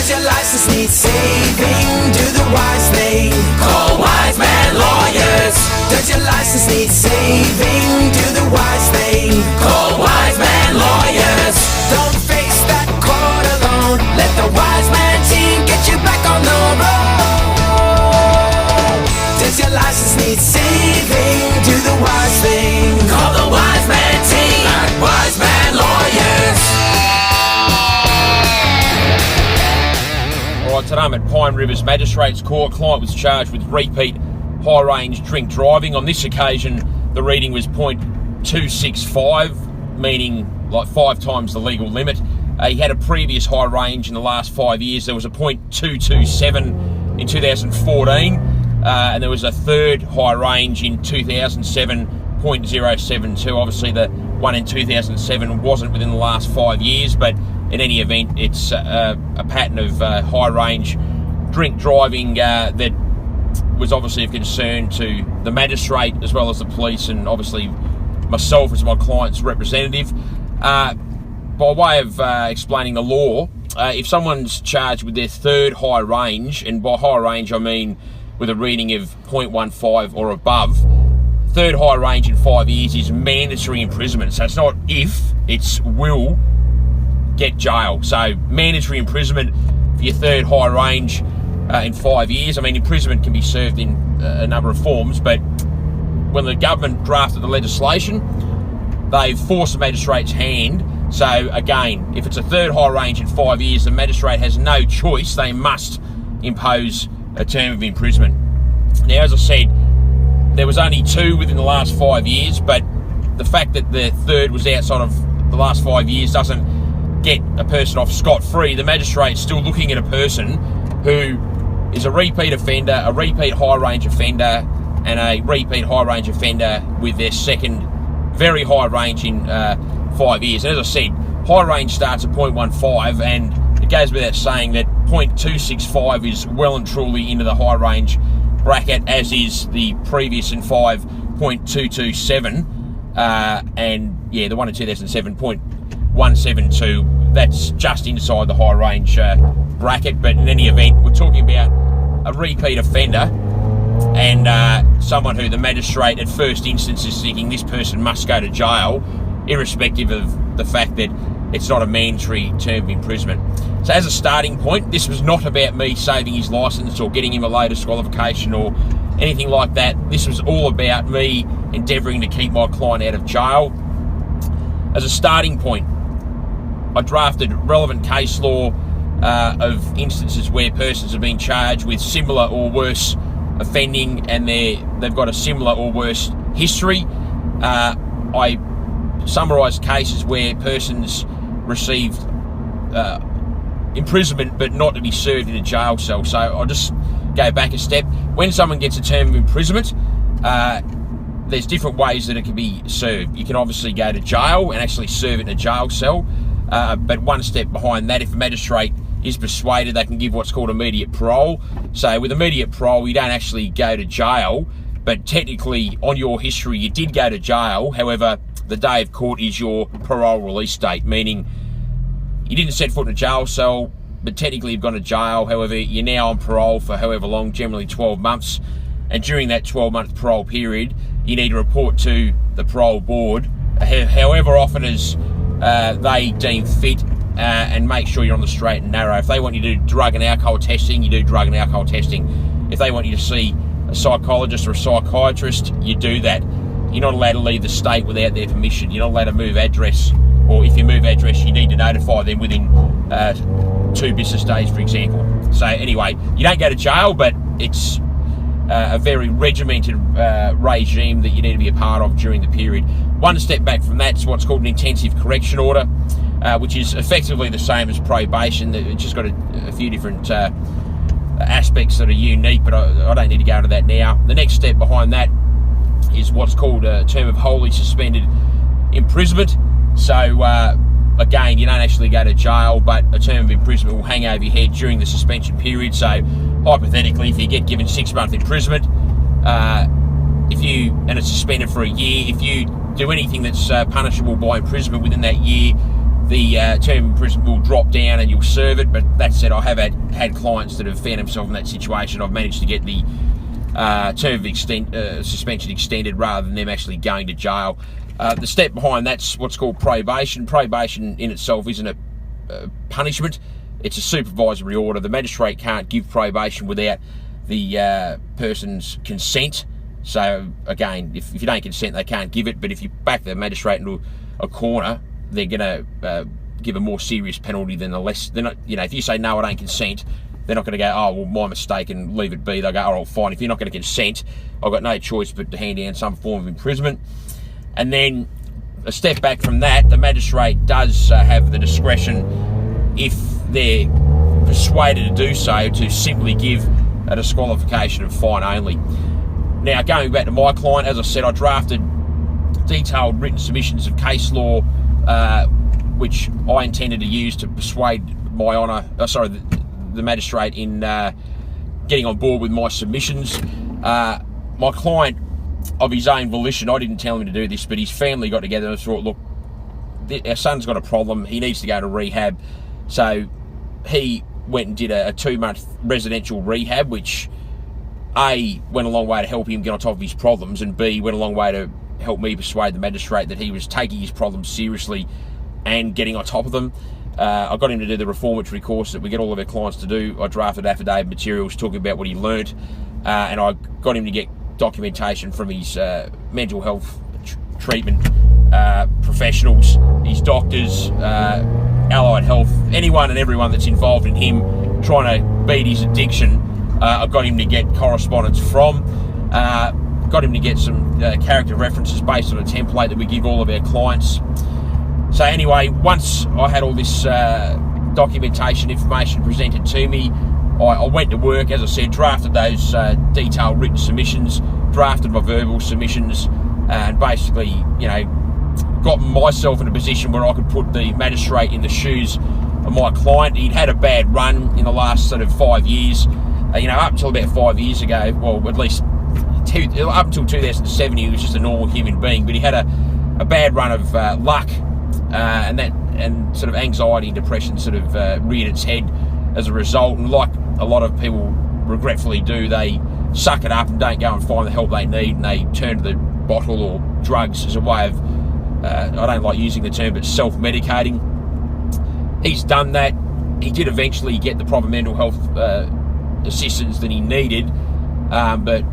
Does your license need saving? Do the wise thing. Call Wise Man Lawyers. Does your license need saving? Do the wise thing. Call Wise Man Lawyers. Don't face that court alone. Let the Wise Man team get you back on the road. Does your license need saving? Do the wise thing. Call the Wise Man team at Wise Man Lawyers. Alright, today I'm at Pine Rivers Magistrates Court. Client was charged with repeat high-range drink driving. On this occasion, the reading was .265, meaning like 5 times the legal limit. He had a previous high range in the last 5 years. There was a .227 in 2014, and there was a third high range in 2007, .072. Obviously, the one in 2007 wasn't within the last 5 years, but in any event, it's a pattern of high-range drink driving that was obviously of concern to the magistrate as well as the police, and obviously myself as my client's representative. By way of explaining the law, if someone's charged with their third high range, and by high range I mean with a reading of .15 or above, third high range in 5 years is mandatory imprisonment. So it's not if, it's will get jail. So mandatory imprisonment for your third high range in 5 years. I mean, imprisonment can be served in a number of forms, but when the government drafted the legislation, they've forced the magistrate's hand. So again, if it's a third high range in 5 years, the magistrate has no choice. They must impose a term of imprisonment. Now, as I said, there was only 2 within the last 5 years, but the fact that the third was outside of the last 5 years doesn't get a person off scot-free. The magistrate's still looking at a person who is a repeat offender, a repeat high-range offender, and a repeat high-range offender with their second very high range in 5 years. And as I said, high range starts at .15, and it goes without saying that .265 is well and truly into the high range bracket, as is the previous in 5, .227, and yeah, the one in 2007, .172. That's just inside the high range bracket. But in any event, we're talking about a repeat offender and someone who the magistrate at first instance is thinking this person must go to jail, irrespective of the fact that it's not a mandatory term of imprisonment. So as a starting point, this was not about me saving his licence or getting him a low disqualification or anything like that. This was all about me endeavouring to keep my client out of jail. As a starting point, I drafted relevant case law of instances where persons have been charged with similar or worse offending, and they've got a similar or worse history. I summarised cases where persons received imprisonment but not to be served in a jail cell. So I'll just go back a step. When someone gets a term of imprisonment, there's different ways that it can be served. You can obviously go to jail and actually serve it in a jail cell, but one step behind that, if a magistrate is persuaded, they can give what's called immediate parole. So with immediate parole, you don't actually go to jail, but technically on your history you did go to jail. However, the day of court is your parole release date, meaning you didn't set foot in a jail cell, but technically you've gone to jail. However, you're now on parole for however long, generally 12 months. And during that 12-month parole period, you need to report to the parole board however often as they deem fit, and make sure you're on the straight and narrow. If they want you to do drug and alcohol testing, you do drug and alcohol testing. If they want you to see a psychologist or a psychiatrist, you do that. You're not allowed to leave the state without their permission. You're not allowed to move address, or if you move address, you need to notify them within 2 business days, for example. So anyway, you don't go to jail, but it's a very regimented regime that you need to be a part of during the period. One step back from that is what's called an intensive correction order, which is effectively the same as probation. It's just got a few different aspects that are unique, but I don't need to go into that now. The next step behind that is what's called a term of wholly suspended imprisonment. So again, you don't actually go to jail, but a term of imprisonment will hang over your head during the suspension period. So hypothetically, if you get given 6-month imprisonment, and it's suspended for a year, if you do anything that's punishable by imprisonment within that year, the term of imprisonment will drop down and you'll serve it. But that said, I have had clients that have found themselves in that situation. I've managed to get the term of suspension extended rather than them actually going to jail. The step behind that's what's called probation. Probation in itself isn't a punishment, it's a supervisory order. The magistrate can't give probation without the person's consent. So again, if you don't consent, they can't give it. But if you back the magistrate into a corner, they're going to give a more serious penalty than the less. They're not, if you say no, I don't consent, they're not going to go, oh well, my mistake, and leave it be. They'll go, oh fine. If you're not going to consent, I've got no choice but to hand down some form of imprisonment. And then a step back from that, the magistrate does have the discretion, if they're persuaded to do so, to simply give a disqualification of fine only. Now, going back to my client, as I said, I drafted detailed written submissions of case law, which I intended to use to persuade the magistrate in getting on board with my submissions. My client, of his own volition, I didn't tell him to do this, but his family got together and thought, look, our son's got a problem, he needs to go to rehab. So he went and did a 2-month residential rehab, which A, went a long way to help him get on top of his problems, and B, went a long way to help me persuade the magistrate that he was taking his problems seriously and getting on top of them. I got him to do the reformatory course that we get all of our clients to do. I drafted affidavit materials talking about what he learnt, and I got him to get documentation from his mental health treatment professionals, his doctors, allied health, anyone and everyone that's involved in him trying to beat his addiction. I got him to get correspondence from, got him to get some character references based on a template that we give all of our clients. So anyway, once I had all this documentation information presented to me, I went to work, as I said, drafted those detailed written submissions, drafted my verbal submissions, and basically, got myself in a position where I could put the magistrate in the shoes of my client. He'd had a bad run in the last sort of 5 years. Up until about 5 years ago, well, at least up until 2007, he was just a normal human being, but he had a bad run of luck, and sort of anxiety and depression sort of reared its head as a result. And like a lot of people regretfully do, they suck it up and don't go and find the help they need, and they turn to the bottle or drugs as a way of, I don't like using the term, but self-medicating. He's done that. He did eventually get the proper mental health assistance that he needed, but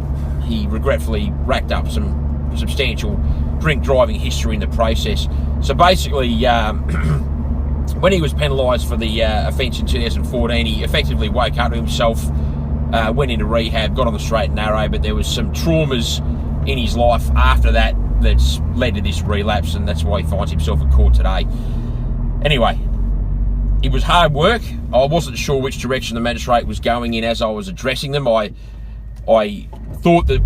he regretfully racked up some substantial drink driving history in the process. So basically, when he was penalised for the offence in 2014, he effectively woke up to himself, went into rehab, got on the straight and narrow, but there was some traumas in his life after that that's led to this relapse, and that's why he finds himself in court today. Anyway, it was hard work. I wasn't sure which direction the magistrate was going in as I was addressing them. I thought that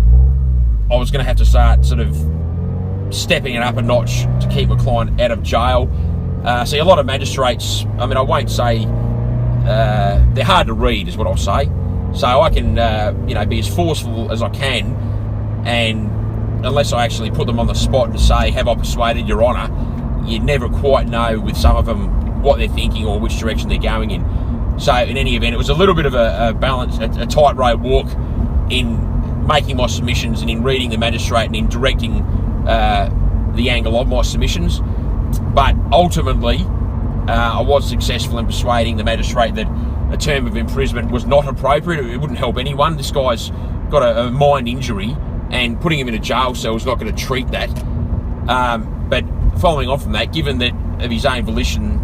I was going to have to start sort of stepping it up a notch to keep my client out of jail. See, a lot of magistrates, I won't say, they're hard to read is what I'll say. So I can, be as forceful as I can, and unless I actually put them on the spot and say, have I persuaded your honour, you never quite know with some of them what they're thinking or which direction they're going in. So in any event, it was a little bit of a balance, a tightrope walk in making my submissions and in reading the magistrate and in directing the angle of my submissions. But ultimately, I was successful in persuading the magistrate that a term of imprisonment was not appropriate. It wouldn't help anyone. This guy's got a mind injury, and putting him in a jail cell is not going to treat that. But following on from that, given that of his own volition,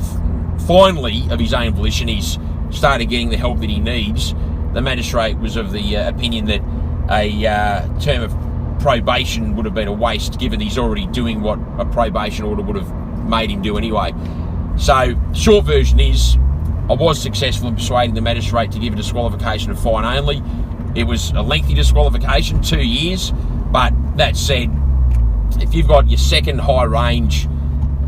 he's started getting the help that he needs, the magistrate was of the opinion that a term of probation would have been a waste, given he's already doing what a probation order would have made him do anyway. So, short version is, I was successful in persuading the magistrate to give a disqualification of fine only. It was a lengthy disqualification, 2 years, but that said, if you've got your second high range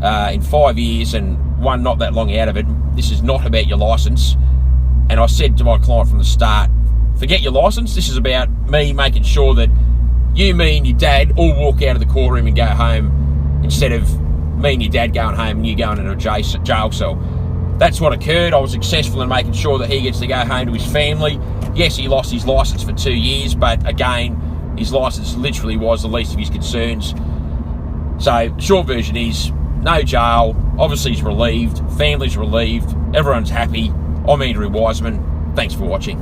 in 5 years and one not that long out of it, this is not about your licence. And I said to my client from the start, forget your licence, this is about me making sure that you, me and your dad all walk out of the courtroom and go home instead of me and your dad going home and you going into a jail cell. That's what occurred. I was successful in making sure that he gets to go home to his family. Yes, he lost his licence for 2 years, but again, his licence literally was the least of his concerns. So, short version is, no jail, obviously he's relieved, family's relieved, everyone's happy. I'm Andrew Wiseman, thanks for watching.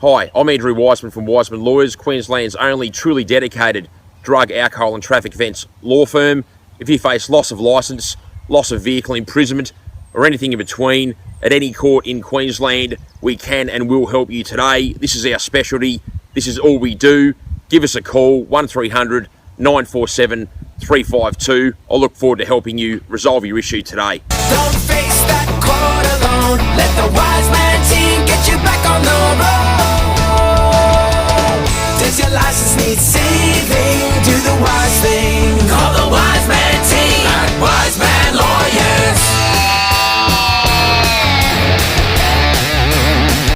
Hi, I'm Andrew Wiseman from Wiseman Lawyers, Queensland's only truly dedicated drug, alcohol and traffic offence law firm. If you face loss of licence, loss of vehicle imprisonment, or anything in between, at any court in Queensland, we can and will help you today. This is our specialty. This is all we do. Give us a call, 1300 947 352. I look forward to helping you resolve your issue today. Don't